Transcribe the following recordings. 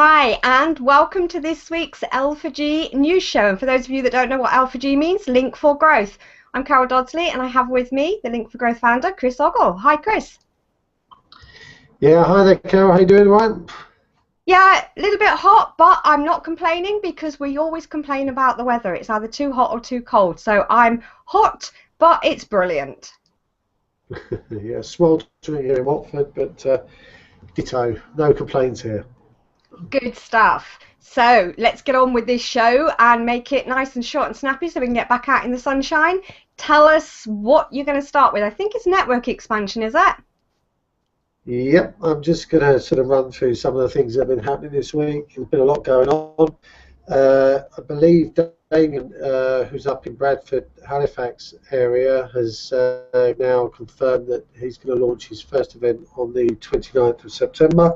Hi, and welcome to this week's L4G news show. And for those of you that don't know what L4G means, Link4Growth. I'm Carol Dodsley, and I have with me the Link4Growth founder, Chris Ogle. Hi, Chris. Yeah, hi there, Carol. How you doing, right? Yeah, a little bit hot, but I'm not complaining because we always complain about the weather. It's either too hot or too cold. So I'm hot, but it's brilliant. Yeah, sweltering here in Watford, but ditto. No complaints here. Good stuff. So let's get on with this show and make it nice and short and snappy so we can get back out in the sunshine. Tell us what you're going to start with. I think it's network expansion, is that? Yep, I'm just going to sort of run through some of the things that have been happening this week. There's been a lot going on. I believe Damien, who's up in Bradford, Halifax area, has now confirmed that he's going to launch his first event on the 29th of September.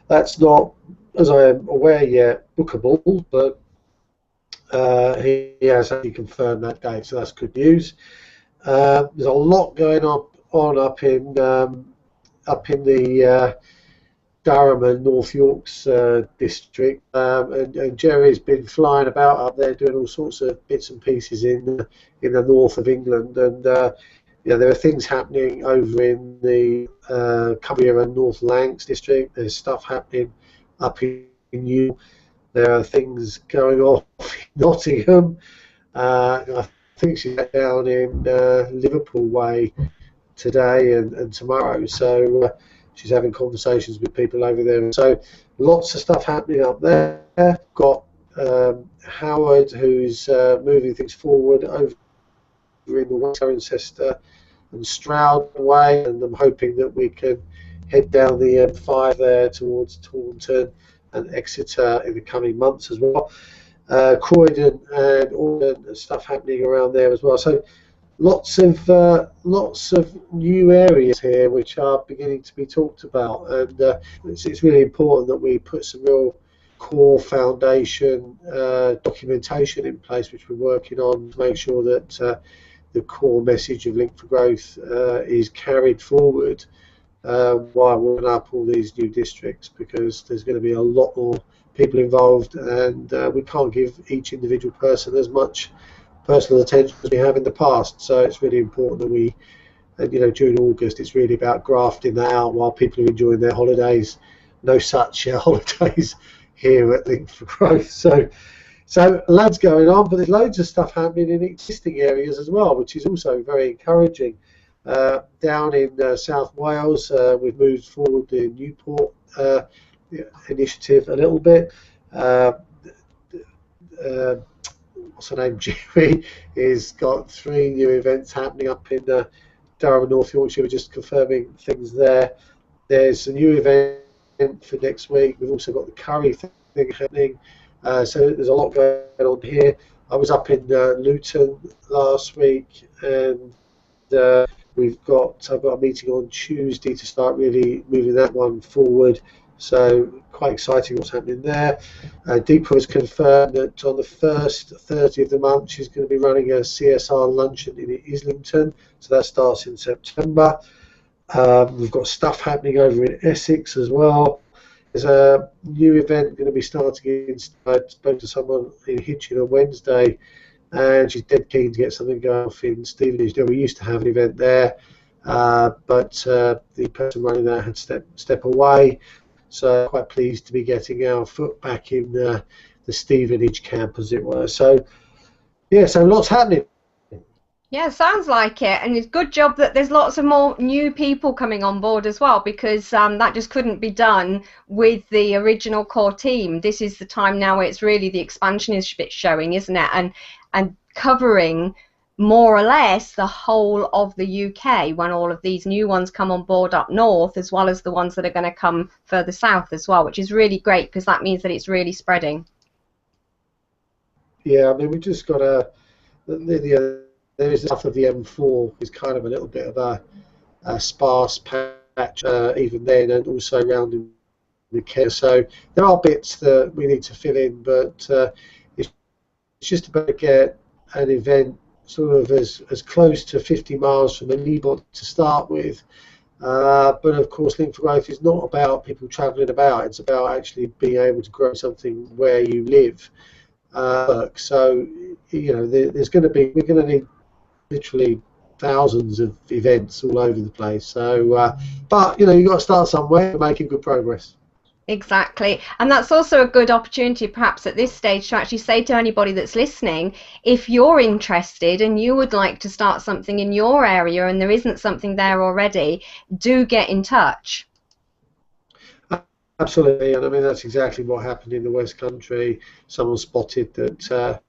That's not, as I am aware yet, bookable, but he has actually confirmed that date, so that's good news. There's a lot going on up in the Durham and North Yorks district, and Jerry's been flying about up there doing all sorts of bits and pieces in the north of England, and there are things happening over in the Cumbria and North Lancs district. There's stuff happening up in New. There are things going on in Nottingham. I think she's down in Liverpool way today and tomorrow, so she's having conversations with people over there. So lots of stuff happening up there. Got Howard, who's moving things forward over in the West Cirencester and Stroud way, and I'm hoping that we can head down the M5 there towards Taunton and Exeter in the coming months as well. Croydon and all the stuff happening around there as well. So lots of new areas here which are beginning to be talked about, and it's really important that we put some real core foundation documentation in place, which we're working on to make sure that the core message of Link4Growth is carried forward while we're opening up all these new districts, because there's going to be a lot more people involved, and we can't give each individual person as much personal attention as we have in the past. So it's really important that we, during August, it's really about grafting that out while people are enjoying their holidays. No such holidays here at Link4Growth. So loads going on, but there's loads of stuff happening in existing areas as well, which is also very encouraging. Down in South Wales, we've moved forward the Newport initiative a little bit. What's her name? Jerry has got 3 new events happening up in Durham and North Yorkshire. We're just confirming things there. There's a new event for next week. We've also got the curry thing happening. So there's a lot going on here. I was up in Luton last week, and I've got a meeting on Tuesday to start really moving that one forward. So quite exciting what's happening there. Deepa has confirmed that on the first 30th of the month she's going to be running a CSR luncheon in Islington. So that starts in September. We've got stuff happening over in Essex as well. There's a new event going to be starting I spoke to someone in Hitchin on Wednesday, and she's dead keen to get something going off in Stevenage. We used to have an event there, but the person running that had step away. So quite pleased to be getting our foot back in the Stevenage camp, as it were. So yeah, so lots happening. Yeah, sounds like it, and it's a good job that there's lots of more new people coming on board as well, because that just couldn't be done with the original core team. This is the time now where it's really the expansion is showing, isn't it? And covering more or less the whole of the UK when all of these new ones come on board up north, as well as the ones that are going to come further south as well, which is really great because that means that it's really spreading. Yeah, I mean, we just got there is stuff of the M4 is kind of a little bit of a sparse patch even then, and also around in the care. So there are bits that we need to fill in, but it's just about to get an event sort of as close to 50 miles from Anibot to start with, But of course, Link4Growth is not about people travelling about. It's about actually being able to grow something where you live. So, there's going to be, we're going to need literally thousands of events all over the place. So, but you've got to start somewhere. We're making good progress. Exactly. And that's also a good opportunity, perhaps at this stage, to actually say to anybody that's listening, if you're interested and you would like to start something in your area and there isn't something there already, do get in touch. Absolutely, and I mean that's exactly what happened in the West Country. Someone spotted that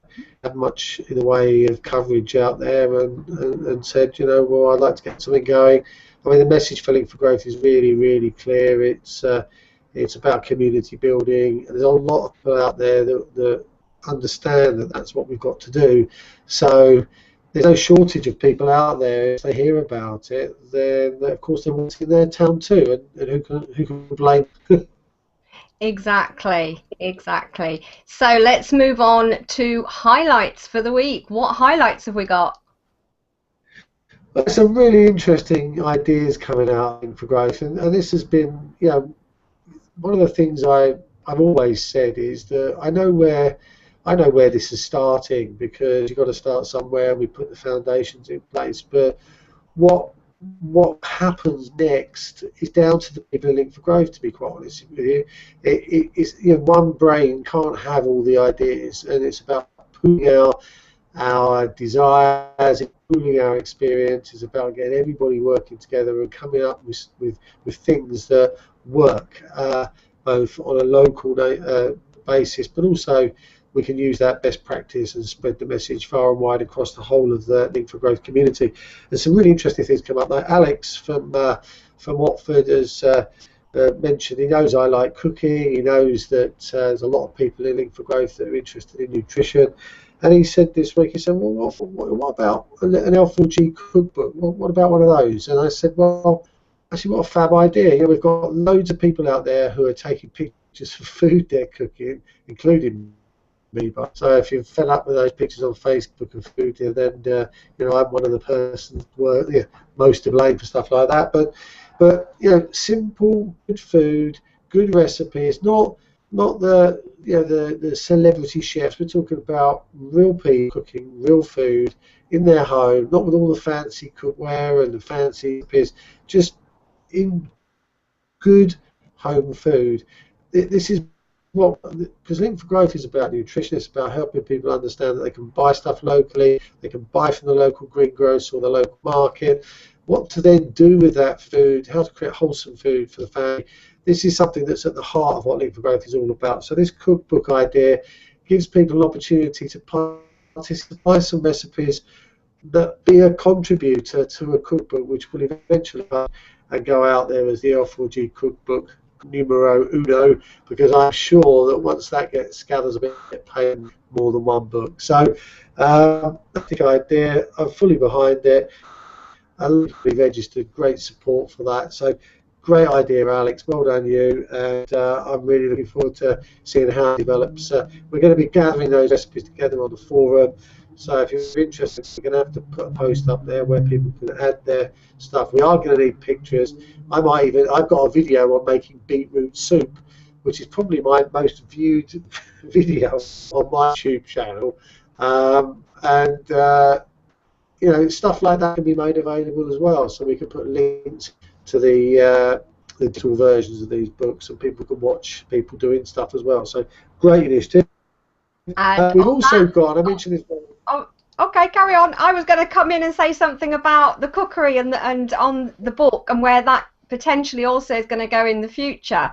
had much in the way of coverage out there, and said, well, I'd like to get something going. I mean, the message for Link4Growth is really, really clear. It's about community building. There's a lot of people out there that understand that that's what we've got to do. So there's no shortage of people out there. If they hear about it, then of course they want it in their town too, and who can blame? Exactly, exactly. So let's move on to highlights for the week. What highlights have we got? There's some really interesting ideas coming out in for growth, and this has been, one of the things I've always said is that I know where this is starting, because you've got to start somewhere, and we put the foundations in place. But what happens next is down to the people at Link4Growth, to be quite honest with you. It's, one brain can't have all the ideas, and it's about putting our desires, improving our experience. Is about getting everybody working together and coming up with things that work, both on a local basis, but also we can use that best practice and spread the message far and wide across the whole of the Link4Growth community. And some really interesting things come up. Like Alex from Watford has mentioned, he knows I like cooking. He knows that there's a lot of people in Link4Growth that are interested in nutrition. And he said this week, he said, well, what about an L4G cookbook? What about one of those? And I said, well, actually, what a fab idea. We've got loads of people out there who are taking pictures for food they're cooking, including me. So if you're fed up with those pictures on Facebook of food, then I'm one of the persons most to blame for stuff like that. But simple, good food, good recipes, not the celebrity chefs. We're talking about real people cooking real food in their home, not with all the fancy cookware and the fancy recipes, just in good home food. This is because Link4Growth is about nutrition. It's about helping people understand that they can buy stuff locally, they can buy from the local greengrocer or the local market, what to then do with that food, how to create wholesome food for the family. This is something that's at the heart of what Link4Growth is all about. So this cookbook idea gives people an opportunity to participate, buy some recipes that be a contributor to a cookbook, which will eventually go out there as the L4G cookbook numero uno, because I'm sure that once that gathers a bit, paying more than one book. So I think idea, I'm fully behind it. We registered, great support for that. So great idea, Alex. Well done, you. And I'm really looking forward to seeing how it develops. We're going to be gathering those recipes together on the forum. So if you're interested, we're going to have to put a post up there where people can add their stuff. We are going to need pictures. I've got a video on making beetroot soup, which is probably my most viewed video on my YouTube channel. Stuff like that can be made available as well. So we can put links to the digital versions of these books, and people can watch people doing stuff as well. So great initiative. We've also got, I mentioned this. Oh, okay, carry on. I was going to come in and say something about the cookery and on the book, and where that potentially also is going to go in the future,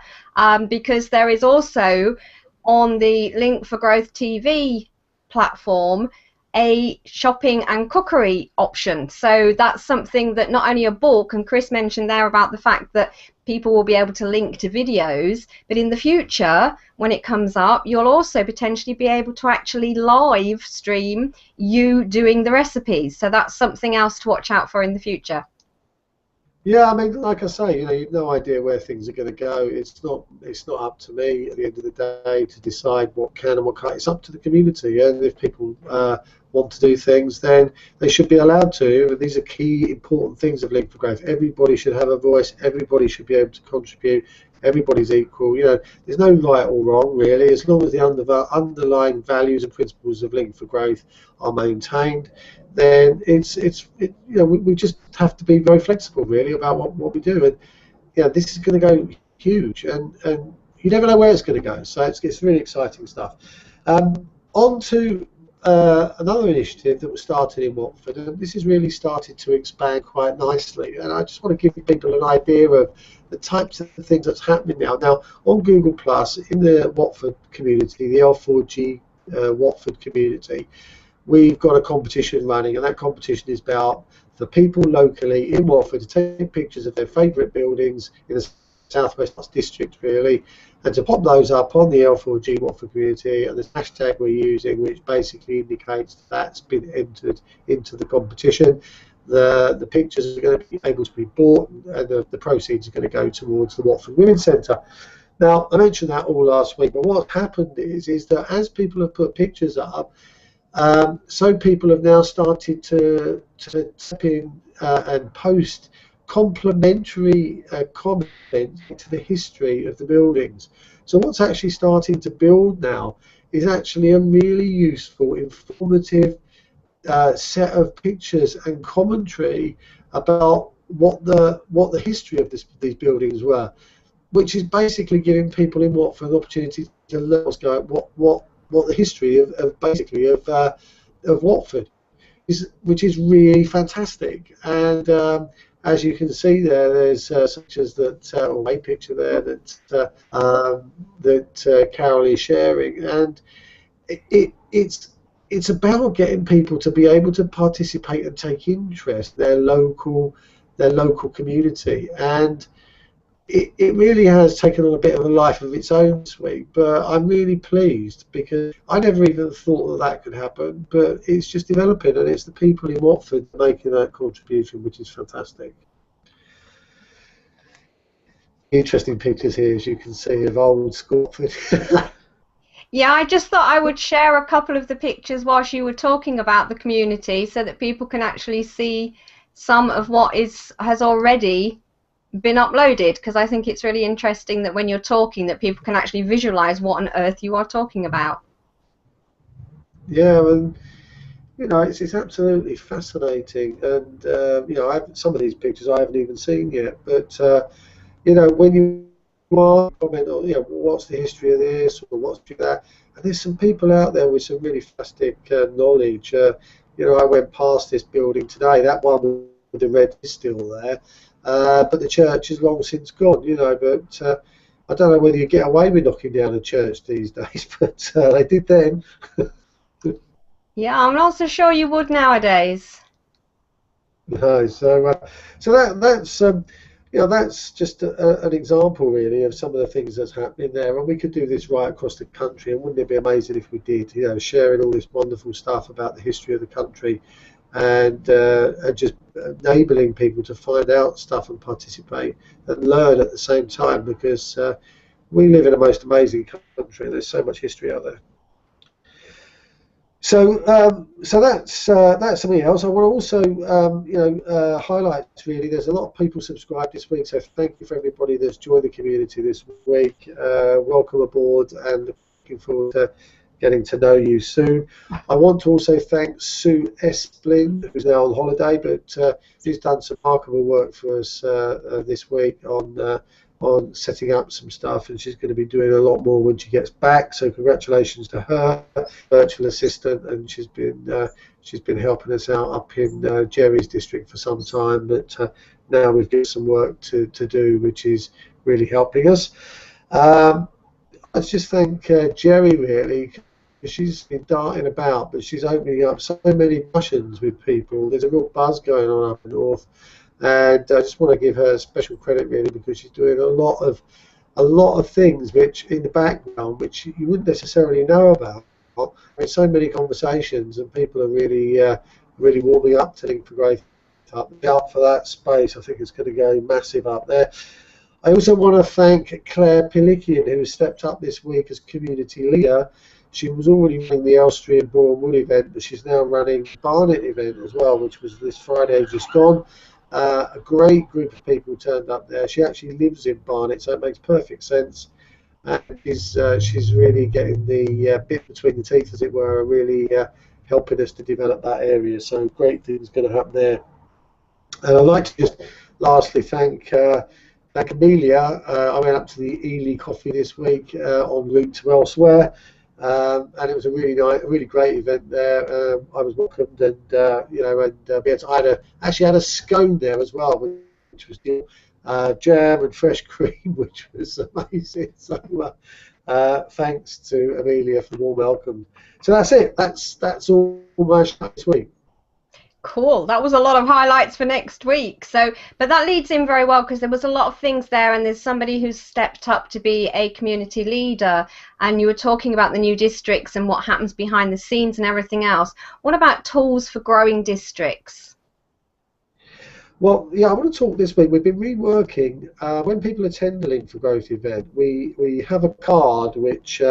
because there is also on the Link4Growth TV platform a shopping and cookery option. So that's something that not only a book, and Chris mentioned there about the fact that people will be able to link to videos, but in the future, when it comes up, you'll also potentially be able to actually live stream you doing the recipes. So that's something else to watch out for in the future. Yeah, I mean, like I say, you've no idea where things are going to go. It's not up to me at the end of the day to decide what can and what can't. It's up to the community, and if people want to do things, then they should be allowed to. These are key important things of Link4Growth. Everybody should have a voice, everybody should be able to contribute, everybody's equal. There's no right or wrong really, as long as the underlying values and principles of Link4Growth are maintained. Then we just have to be very flexible really about what we do. And this is going to go huge, and you never know where it's going to go. So it's really exciting stuff. On to another initiative that was started in Watford, and this has really started to expand quite nicely. And I just want to give people an idea of the types of things that's happening now. Now, on Google Plus, in the Watford community, the L4G Watford community, we've got a competition running, and that competition is about the people locally in Watford to take pictures of their favourite buildings in the Southwest District, really, and to pop those up on the L4G Watford community, and the hashtag we're using, which basically indicates that's been entered into the competition. The pictures are going to be able to be bought, and the proceeds are going to go towards the Watford Women's Centre. Now, I mentioned that all last week, but what happened is that as people have put pictures up, so people have now started to step in and post complimentary comments to the history of the buildings. So what's actually starting to build now is actually a really useful, informative set of pictures and commentary about what the history of these buildings were, which is basically giving people in Watford an opportunity to learn what's going, what the history of Watford is, which is really fantastic. And as you can see there, there's such as that a picture there that Carol is sharing, and it's about getting people to be able to participate and take interest in their local community. And it really has taken on a bit of a life of its own this week, but I'm really pleased because I never even thought that could happen, but it's just developing, and it's the people in Watford making that contribution, which is fantastic. Interesting pictures here, as you can see, of old Watford. Yeah, I just thought I would share a couple of the pictures whilst you were talking about the community, so that people can actually see some of what has already been uploaded, because I think it's really interesting that when you're talking that people can actually visualize what on earth you are talking about. Yeah, and it's absolutely fascinating, and some of these pictures I haven't even seen yet, but when you comment on what's the history of this or what's that, and there's some people out there with some really fantastic knowledge. I went past this building today, that one with the red is still there. But the church is long since gone, but I don't know whether you get away with knocking down a church these days, but they did then. Yeah, I'm not so sure you would nowadays. No, so that's just an example really of some of the things that's happening there, and we could do this right across the country, and wouldn't it be amazing if we did, sharing all this wonderful stuff about the history of the country, and just enabling people to find out stuff and participate and learn at the same time, because we live in a most amazing country and there's so much history out there. So that's something else. I want to also highlight really. There's a lot of people subscribed this week, so thank you for everybody that's joined the community this week. Welcome aboard, and looking forward to getting to know you soon. I want to also thank Sue Esplin, who's now on holiday, but she's done some remarkable work for us this week on setting up some stuff, and she's going to be doing a lot more when she gets back. So congratulations to her, virtual assistant, and she's been helping us out up in Jerry's district for some time, but now we've got some work to do, which is really helping us. Let's just thank Jerry really, because she's been darting about, but she's opening up so many discussions with people. There's a real buzz going on up north, and I just want to give her special credit really, because she's doing a lot of things which in the background which you wouldn't necessarily know about. There's so many conversations, and people are really warming up to Link4Growth up for that space. I think it's going to go massive up there. I also want to thank Claire Pilikian, who has stepped up this week as community leader. She was already running the Elstree and Boreham Wood event, but she's now running the Barnet event as well, which was this Friday just gone. A great group of people turned up there. She actually lives in Barnet, so it makes perfect sense. And she's really getting the bit between the teeth, as it were, and really helping us to develop that area. So great things going to happen there. And I'd like to just lastly thank Amelia. I went up to the Ely Coffee this week en route to elsewhere, and it was a really nice, really great event there. I was welcomed, and actually had a scone there as well, which was jam and fresh cream, which was amazing. So thanks to Amelia for the warm welcome. So that's it. That's all my show this week. Cool. That was a lot of highlights for next week. So, but that leads in very well, because there was a lot of things there, and there's somebody who's stepped up to be a community leader, and you were talking about the new districts and what happens behind the scenes and everything else. What about tools for growing districts? Well, yeah, I want to talk this week. We've been reworking, when people attend the Link4Growth event, we have a card which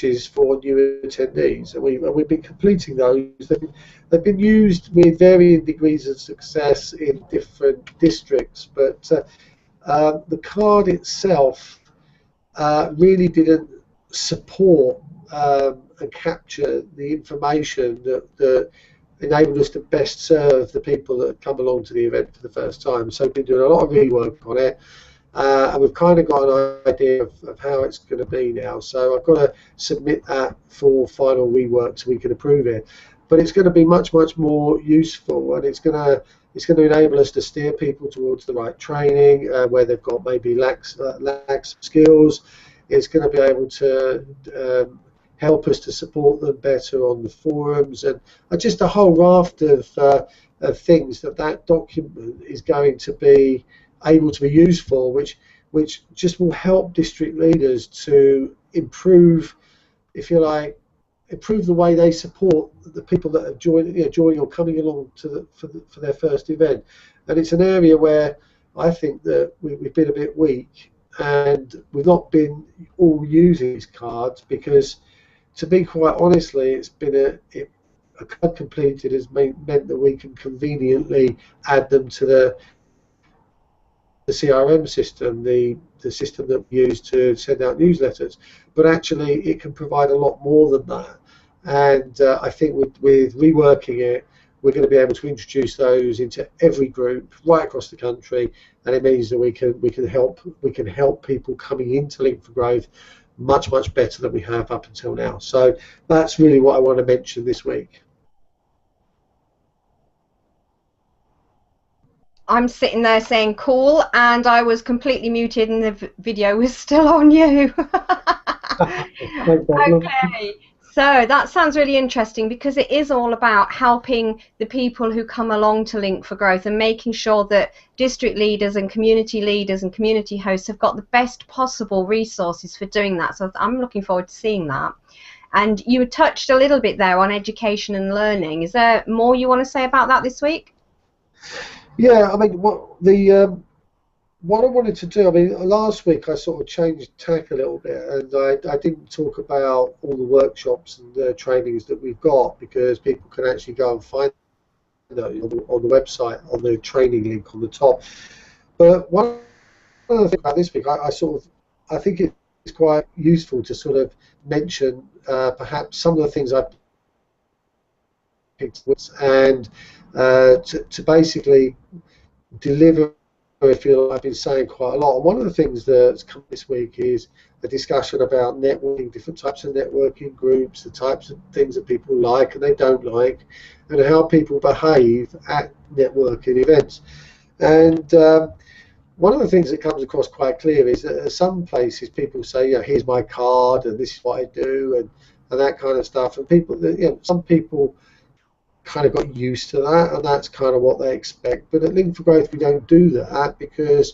is for new attendees, and we've been completing those. They've been used with varying degrees of success in different districts, but the card itself really didn't support and capture the information that enabled us to best serve the people that had come along to the event for the first time. So we've been doing a lot of rework on it, and we've kind of got an idea of how it's going to be now. So I've got to submit that for final rework so we can approve it. But it's going to be much more useful, and it's going to enable us to steer people towards the right training where they've got maybe lax skills. It's going to be able to help us to support them better on the forums, and just a whole raft of things that document is going to be able to be used for, which just will help district leaders to improve, if you like, improve the way they support the people that are joining or coming along to for their first event. And it's an area where I think that we've been a bit weak, and we've not been all using these cards, because, to be quite honestly, it's been a card completed has meant that we can conveniently add them to the CRM system, the system that we use to send out newsletters. But actually, it can provide a lot more than that. And I think with reworking it, we're going to be able to introduce those into every group right across the country, and it means that we can help people coming into Link4Growth much better than we have up until now. So that's really what I want to mention this week. I'm sitting there saying cool, and I was completely muted and the video was still on you. Okay, so that sounds really interesting, because it is all about helping the people who come along to Link4Growth and making sure that district leaders and community hosts have got the best possible resources for doing that. So I'm looking forward to seeing that. And you touched a little bit there on education and learning. Is there more you want to say about that this week? Yeah, I mean, what I wanted to do, I mean, last week I sort of changed tack a little bit, and I didn't talk about all the workshops and the trainings that we've got, because people can actually go and find those on the website, on the training link on the top. But one of the things about this week, I think it's quite useful to sort of mention perhaps some of the things I've picked, and to basically deliver, if you like, I've been saying quite a lot. And one of the things that's come this week is a discussion about networking, different types of networking groups, the types of things that people like and they don't like, and how people behave at networking events. And one of the things that comes across quite clear is that at some places people say, here's my card and this is what I do, and that kind of stuff. And people, some people kind of got used to that, and that's kind of what they expect. But at Link4Growth we don't do that, because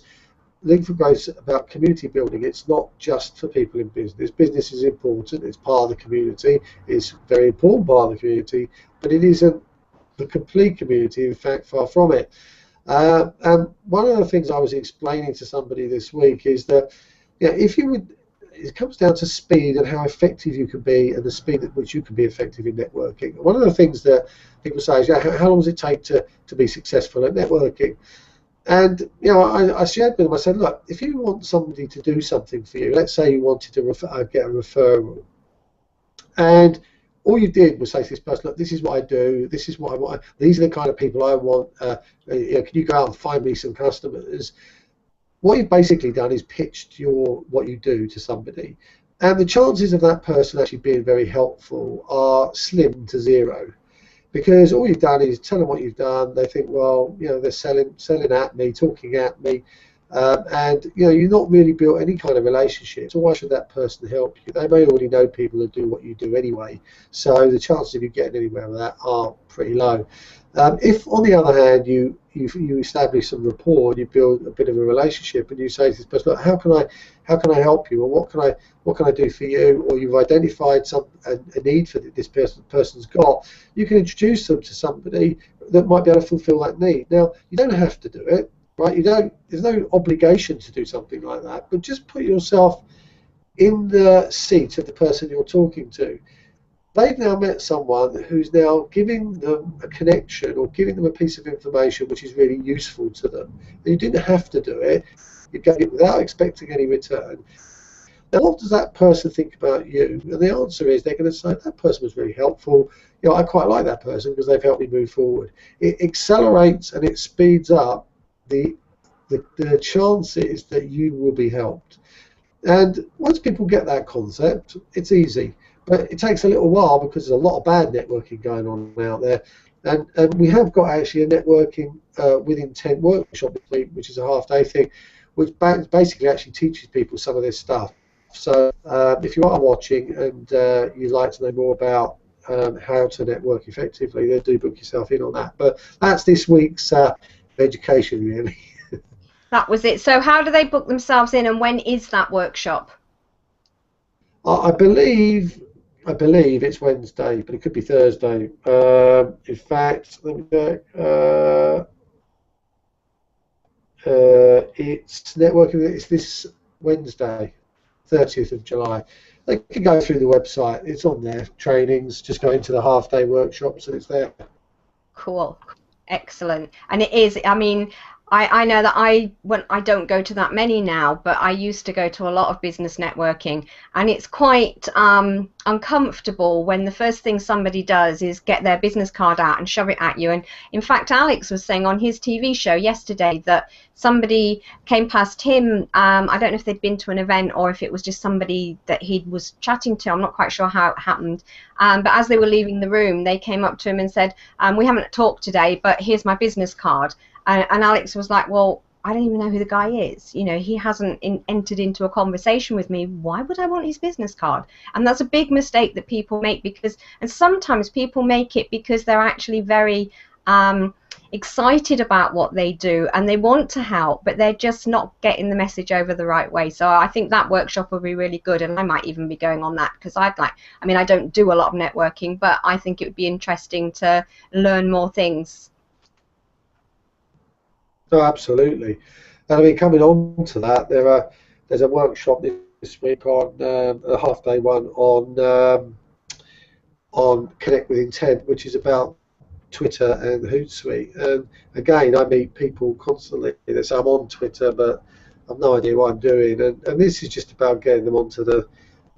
Link4Growth is about community building. It's not just for people in business. Business is important, it's part of the community, it's a very important part of the community, but it isn't the complete community, in fact far from it. And one of the things I was explaining to somebody this week is that if you it comes down to speed and how effective you can be, and the speed at which you can be effective in networking. One of the things that people say is, how long does it take to be successful at networking? And I shared with them. I said, look, if you want somebody to do something for you, let's say you wanted to get a referral, and all you did was say to this person, look, this is what I do, this is what I want, these are the kind of people I want, can you go out and find me some customers? What you've basically done is pitched what you do to somebody, and the chances of that person actually being very helpful are slim to zero, because all you've done is tell them what you've done. They think, well, they're selling at me, talking at me, and you've not really built any kind of relationship. So why should that person help you? They may already know people that do what you do anyway, so the chances of you getting anywhere with that are pretty low. If, on the other hand, you establish some rapport and you build a bit of a relationship, and you say to this person, look, how can I help you, or what can I do for you, or you've identified a need for this person's got, you can introduce them to somebody that might be able to fulfill that need. Now, you don't have to do it, right? There's no obligation to do something like that, but just put yourself in the seat of the person you're talking to. They've now met someone who's now giving them a connection or giving them a piece of information which is really useful to them. And you didn't have to do it. You gave it without expecting any return. Now, what does that person think about you? And the answer is they're going to say, that person was really helpful. I quite like that person because they've helped me move forward. It accelerates and it speeds up the chances that you will be helped. And once people get that concept, it's easy. But it takes a little while because there's a lot of bad networking going on out there. And we have got actually a networking with intent workshop this week, which is a half-day thing, which basically actually teaches people some of this stuff. So if you are watching and you'd like to know more about how to network effectively, then do book yourself in on that. But that's this week's education, really. That was it. So how do they book themselves in, and when is that workshop? I believe it's Wednesday, but it could be Thursday. In fact, let me check. It's networking. It's this Wednesday, 30th of July. They can go through the website. It's on there. Trainings. Just go into the half-day workshops, and it's there. Cool. Excellent. And it is. I mean, I know that I don't go to that many now, but I used to go to a lot of business networking, and it's quite uncomfortable when the first thing somebody does is get their business card out and shove it at you. And in fact, Alex was saying on his TV show yesterday that somebody came past him. I don't know if they'd been to an event or if it was just somebody that he was chatting to. I'm not quite sure how it happened. But as they were leaving the room, they came up to him and said, we haven't talked today, but here's my business card. And Alex was like, well, I don't even know who the guy is. He hasn't entered into a conversation with me. Why would I want his business card? And that's a big mistake that people make, and sometimes people make it because they're actually very excited about what they do and they want to help, but they're just not getting the message over the right way. So I think that workshop will be really good, and I might even be going on that because I don't do a lot of networking, but I think it would be interesting to learn more things. No, absolutely. And I mean, coming on to that, there's a workshop this week on a half-day one on Connect with Intent, which is about Twitter and Hootsuite. And again, I meet people constantly that say I'm on Twitter, but I've no idea what I'm doing. And this is just about getting them onto the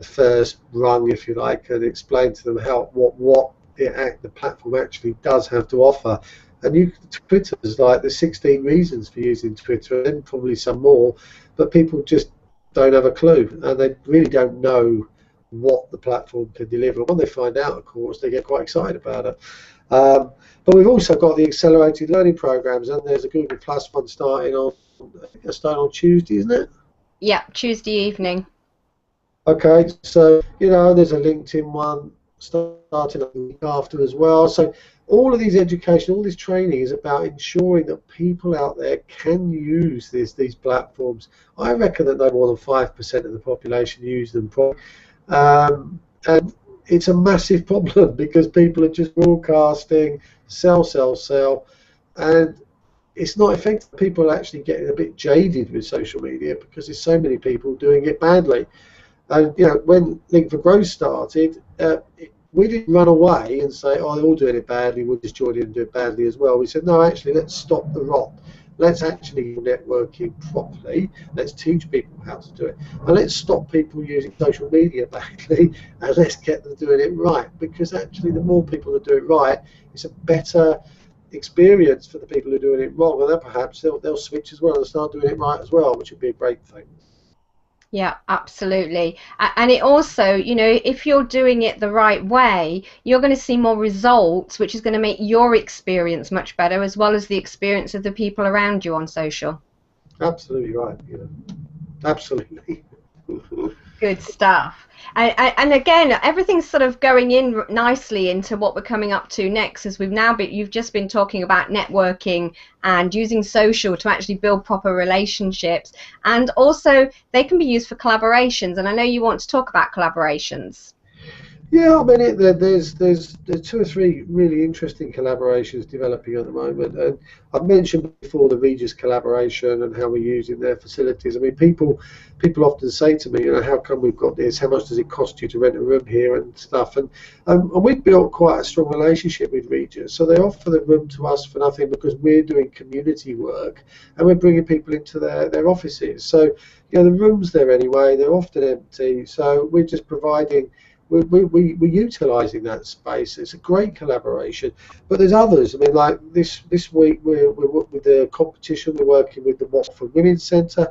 first rung, if you like, and explain to them what the platform actually does have to offer. And Twitter's like there's 16 reasons for using Twitter, and probably some more, but people just don't have a clue, and they really don't know what the platform can deliver. When they find out, of course, they get quite excited about it. But we've also got the accelerated learning programs, and there's a Google Plus one starting on Tuesday, isn't it? Yeah, Tuesday evening. Okay, so there's a LinkedIn one starting the week after as well. So all of these education, all this training is about ensuring that people out there can use these platforms. I reckon that no more than 5% of the population use them properly. And it's a massive problem because people are just broadcasting, sell, and it's not effective. People are actually getting a bit jaded with social media because there's so many people doing it badly. And when Link4Growth started, we didn't run away and say, oh, they're all doing it badly, we'll just join in and do it badly as well. We said, no, actually, let's stop the rot. Let's actually do networking properly. Let's teach people how to do it. And let's stop people using social media badly, and let's get them doing it right. Because actually, the more people that do it right, it's a better experience for the people who are doing it wrong. And then perhaps they'll switch as well and start doing it right as well, which would be a great thing. Yeah, absolutely. And it also, if you're doing it the right way, you're going to see more results, which is going to make your experience much better, as well as the experience of the people around you on social. Absolutely right. Absolutely. Good stuff. And again, everything's sort of going in nicely into what we're coming up to next, as you've just been talking about networking and using social to actually build proper relationships, and also they can be used for collaborations. And I know you want to talk about collaborations. Yeah, I mean, there's 2 or 3 really interesting collaborations developing at the moment, and I've mentioned before the Regis collaboration and how we're using their facilities. I mean, people often say to me, how come we've got this? How much does it cost you to rent a room here and stuff? And we've built quite a strong relationship with Regis, so they offer the room to us for nothing because we're doing community work and we're bringing people into their offices. So the rooms there anyway, they're often empty, so we're just providing. We're utilising that space. It's a great collaboration, but there's others. I mean, like this week we're with the competition. We're working with the Watford Women's Centre.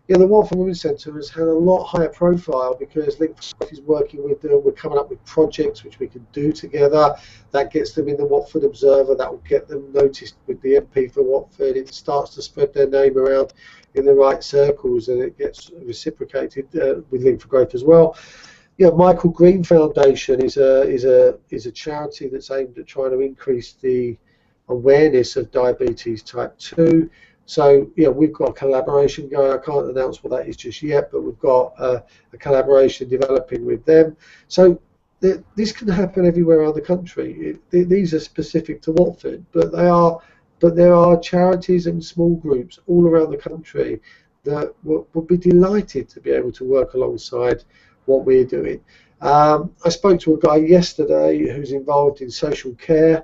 The Watford Women's Centre has had a lot higher profile because Link4Growth is working with them. We're coming up with projects which we can do together. That gets them in the Watford Observer. That will get them noticed with the MP for Watford. It starts to spread their name around in the right circles, and it gets reciprocated with Link4Growth as well. Michael Green Foundation is a charity that's aimed at trying to increase the awareness of diabetes type 2. So we've got a collaboration going. I can't announce what that is just yet, but we've got a collaboration developing with them. So this can happen everywhere around the country. These are specific to Watford, but there are charities and small groups all around the country that would be delighted to be able to work alongside what we're doing. I spoke to a guy yesterday who's involved in social care,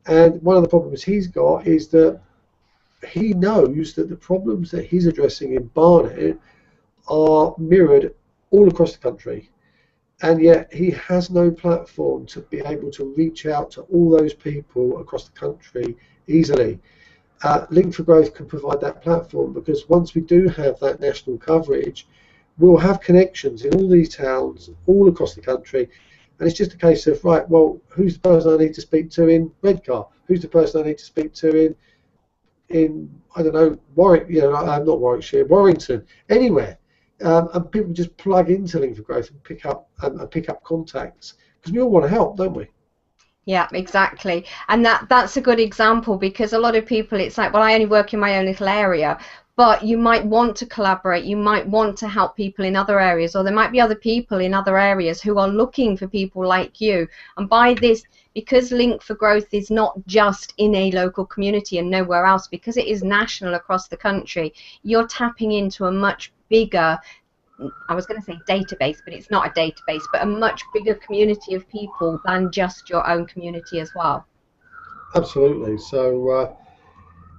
and one of the problems he's got is that he knows that the problems that he's addressing in Barnet are mirrored all across the country, and yet he has no platform to be able to reach out to all those people across the country easily. Link4Growth can provide that platform, because once we do have that national coverage, we'll have connections in all these towns all across the country, and it's just a case of, right, well, who's the person I need to speak to in Redcar? Who's the person I need to speak to in I don't know, Warwick, not Warwickshire, Warrington, anywhere, and people just plug into Link4Growth and pick up contacts, because we all want to help, don't we? Yeah, exactly. And that's a good example, because a lot of people, it's like, well, I only work in my own little area, but you might want to collaborate, you might want to help people in other areas, or there might be other people in other areas who are looking for people like you. And by this, because Link4Growth is not just in a local community and nowhere else, because it is national across the country, you're tapping into a much bigger, I was going to say database, but it's not a database, but a much bigger community of people than just your own community as well. Absolutely. So,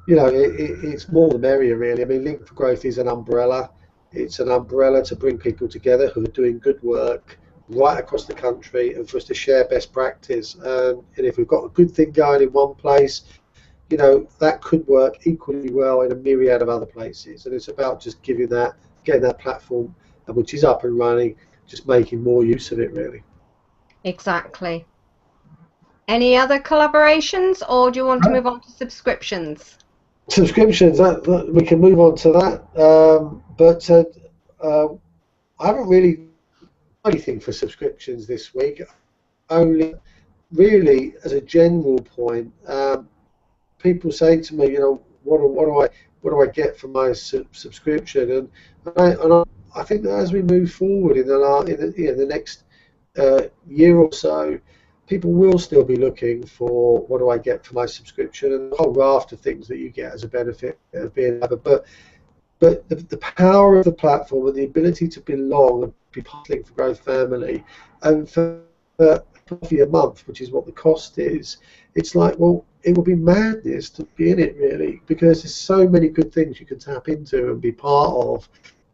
it's more the merrier, really. I mean, Link4Growth is an umbrella. It's an umbrella to bring people together who are doing good work right across the country, and for us to share best practice. And if we've got a good thing going in one place, that could work equally well in a myriad of other places. And it's about just getting that platform, which is up and running, just making more use of it, really. Exactly. Any other collaborations, or do you want to move on to subscriptions? Subscriptions, that we can move on to that. But I haven't really done anything for subscriptions this week. Only really as a general point, people say to me, what do I get for my subscription? And I think that as we move forward in the next year or so, people will still be looking for, what do I get for my subscription, and a whole raft of things that you get as a benefit of being a member. But but the power of the platform and the ability to belong and be part of the Link4Growth family, and for coffee a month, which is what the cost is, it's like, well, it would be madness to be in it, really, because there's so many good things you can tap into and be part of.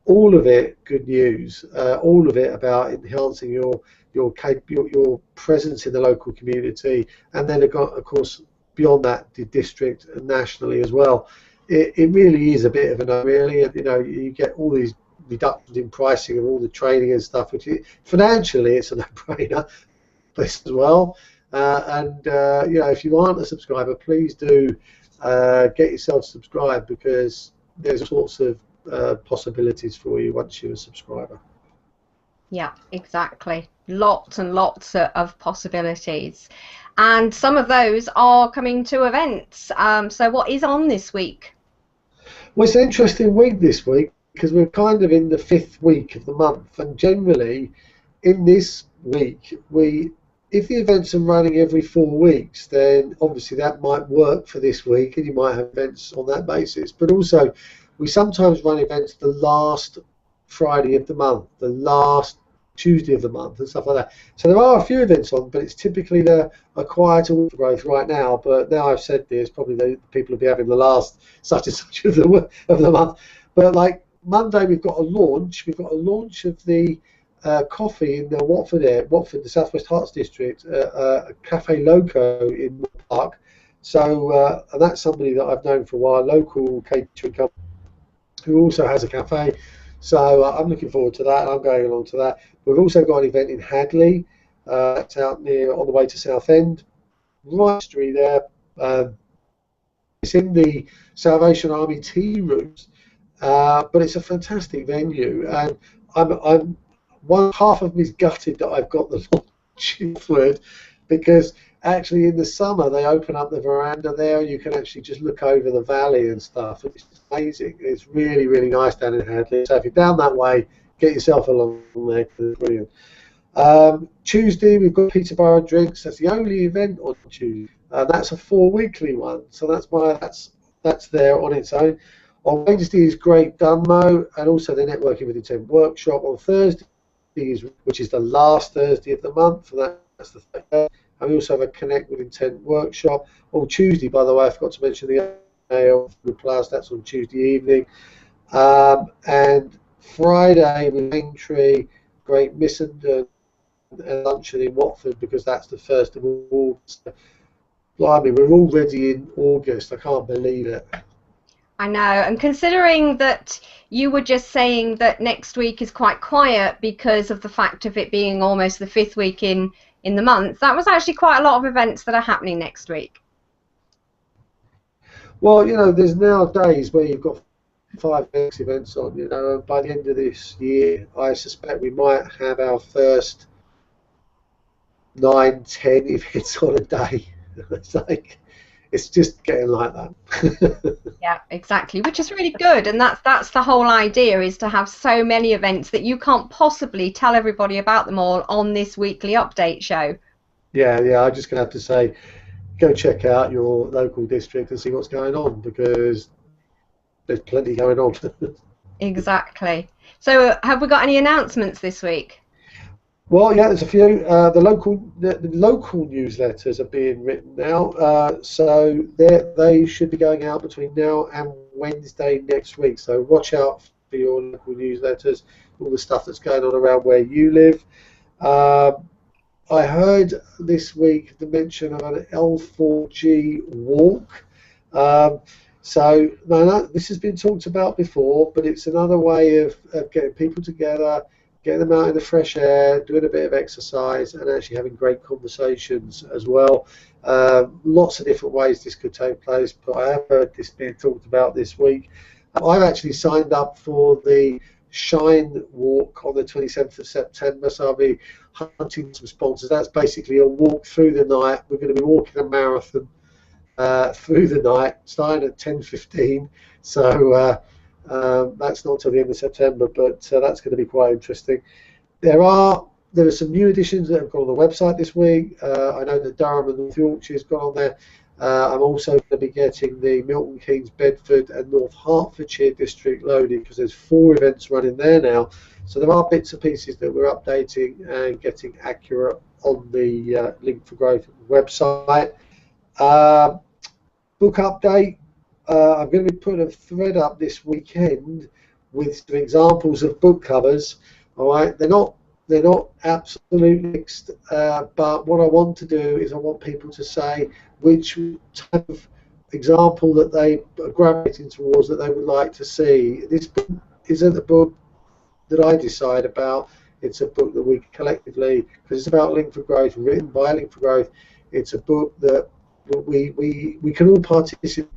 All of it good news, all of it about enhancing your presence in the local community, and then of course beyond that, the district and nationally as well. It really is a bit of a really, you know, you get all these reductions in pricing of all the training and stuff, which financially it's a no-brainer as well. You know, if you aren't a subscriber, please do get yourself subscribed, because there's all sorts of possibilities for you once you're a subscriber. Yeah, exactly. Lots and lots of possibilities. And some of those are coming to events. So what is on this week? Well, it's an interesting week this week, because we're kind of in the 5th week of the month, and generally in this week, if the events are running every 4 weeks, then obviously that might work for this week, and you might have events on that basis. But also, we sometimes run events the last Friday of the month, the last Tuesday of the month, and stuff like that. So there are a few events on, but it's typically a quieter growth right now. But now I've said this, probably the people will be having the last such and such of the month. But like Monday, we've got a launch. We've got a launch of the coffee in the Watford, the South West Herts district, Cafe Loco in Park. So and that's somebody that I've known for a while, local catering company who also has a cafe. So I'm looking forward to that. I'm going along to that. We've also got an event in Hadley. It's out near on the way to Southend, right street there. It's in the Salvation Army tea rooms, but it's a fantastic venue, and I'm one half of me is gutted that I've got the launch in Watford, because actually in the summer they open up the veranda there and you can actually just look over the valley and stuff. It's amazing. It's really, really nice down in Hadley. So if you're down that way, get yourself along there, because it's brilliant. Tuesday we've got Peterborough Drinks. That's the only event on Tuesday. That's a 4-weekly one, so that's there on its own. On Wednesday is Great Dunmow, and also the Networking with Intent workshop. On Thursday, which is the last Thursday of the month, and that's the third. And we also have a Connect with Intent workshop. On Tuesday, by the way, I forgot to mention the AL Plus, that's on Tuesday evening. And Friday with Aintree, Great Missenden, and luncheon in Watford, because that's the 1st of August. Blimey, we're already in August. I can't believe it. I know, and considering that you were just saying that next week is quite quiet because of the fact of it being almost the 5th week in the month, that was actually quite a lot of events that are happening next week. Well, you know, there's now days where you've got 5 events on, you know, and by the end of this year, I suspect we might have our first 9, 10 events on a day. It's like, it's just getting like that. Yeah, exactly, which is really good, and that's the whole idea, is to have so many events that you can't possibly tell everybody about them all on this weekly update show. Yeah, I'm just going to have to say, go check out your local district and see what's going on, because there's plenty going on. Exactly. So have we got any announcements this week? Well, yeah, there's a few. The local newsletters are being written now, so they should be going out between now and Wednesday next week. So watch out for your local newsletters, all the stuff that's going on around where you live. I heard this week the mention of an L4G walk. So no, this has been talked about before, but it's another way of getting people together, getting them out in the fresh air, doing a bit of exercise, and actually having great conversations as well. Lots of different ways this could take place, but I have heard this being talked about this week. I've actually signed up for the Shine Walk on the 27th of September, so I'll be hunting some sponsors. That's basically a walk through the night. We're going to be walking a marathon through the night, starting at 10:15. So that's not till the end of September, but that's going to be quite interesting. There are some new additions that have gone on the website this week. I know that Durham and North Yorkshire's gone on there. I'm also going to be getting the Milton Keynes, Bedford and North Hertfordshire district loaded, because there's 4 events running there now. So there are bits and pieces that we're updating and getting accurate on the Link4Growth website. Book update. I'm going to be putting a thread up this weekend with some examples of book covers. All right, they're not absolutely mixed, but what I want to do is I want people to say which type of example that they are gravitating towards, that they would like to see. This book isn't a book that I decide about. It's a book that we collectively, because it's about Link4Growth, written by Link4Growth. It's a book that we can all participate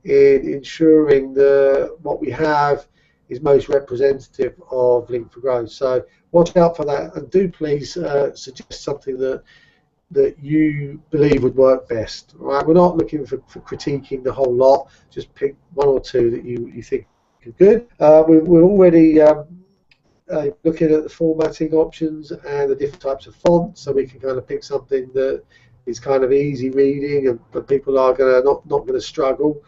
in ensuring that what we have is most representative of Link4Growth. So watch out for that, and do please suggest something that you believe would work best. All right? We're not looking for critiquing the whole lot. Just pick 1 or 2 that you think are good. We're already looking at the formatting options and the different types of fonts, so we can kind of pick something that is kind of easy reading, but people are not going to struggle.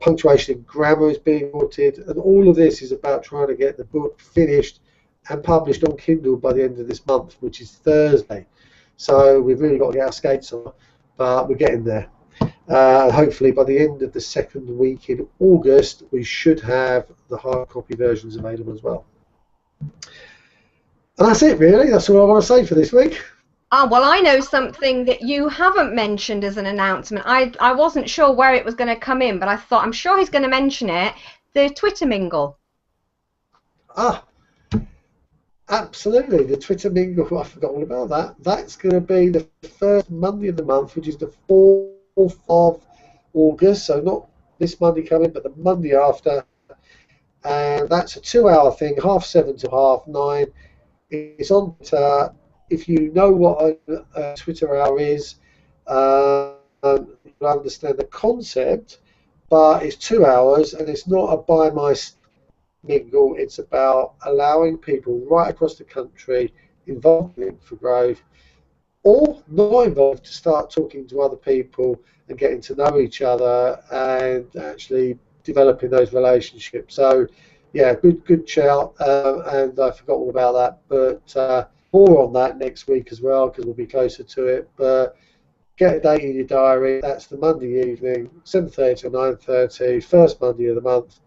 Punctuation and grammar is being sorted, and all of this is about trying to get the book finished and published on Kindle by the end of this month, which is Thursday. So we've really got to get our skates on, but we're getting there. Hopefully by the end of the 2nd week in August, we should have the hard copy versions available as well. And that's it, really. That's all I want to say for this week. Well, I know something that you haven't mentioned as an announcement. I wasn't sure where it was going to come in, but I thought, I'm sure he's going to mention it. The Twitter Mingle. Absolutely. The Twitter Mingle, I forgot all about that. That's going to be the first Monday of the month, which is the 4th of August. So not this Monday coming, but the Monday after. And that's a 2-hour thing, 7:30 to 9:30. It's on Twitter. If you know what a Twitter hour is, you'll understand the concept, but it's 2 hours, and it's not a buy my mingle. It's about allowing people right across the country involved in Link4Growth, or not involved, to start talking to other people and getting to know each other and actually developing those relationships. So yeah, good shout, and I forgot all about that, but more on that next week as well, because we'll be closer to it. But get a date in your diary. That's the Monday evening, 7:30 to 9:30, first Monday of the month.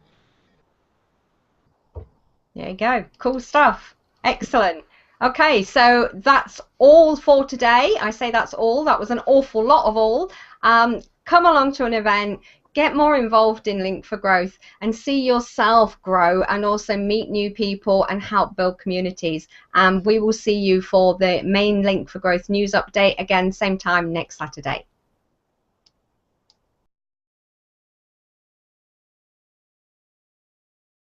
There you go. Cool stuff. Excellent. Okay, so that's all for today. I say that's all. That was an awful lot of all. Come along to an event, get more involved in Link4Growth, and see yourself grow, and also meet new people and help build communities. We will see you for the main Link4Growth news update again, same time next Saturday.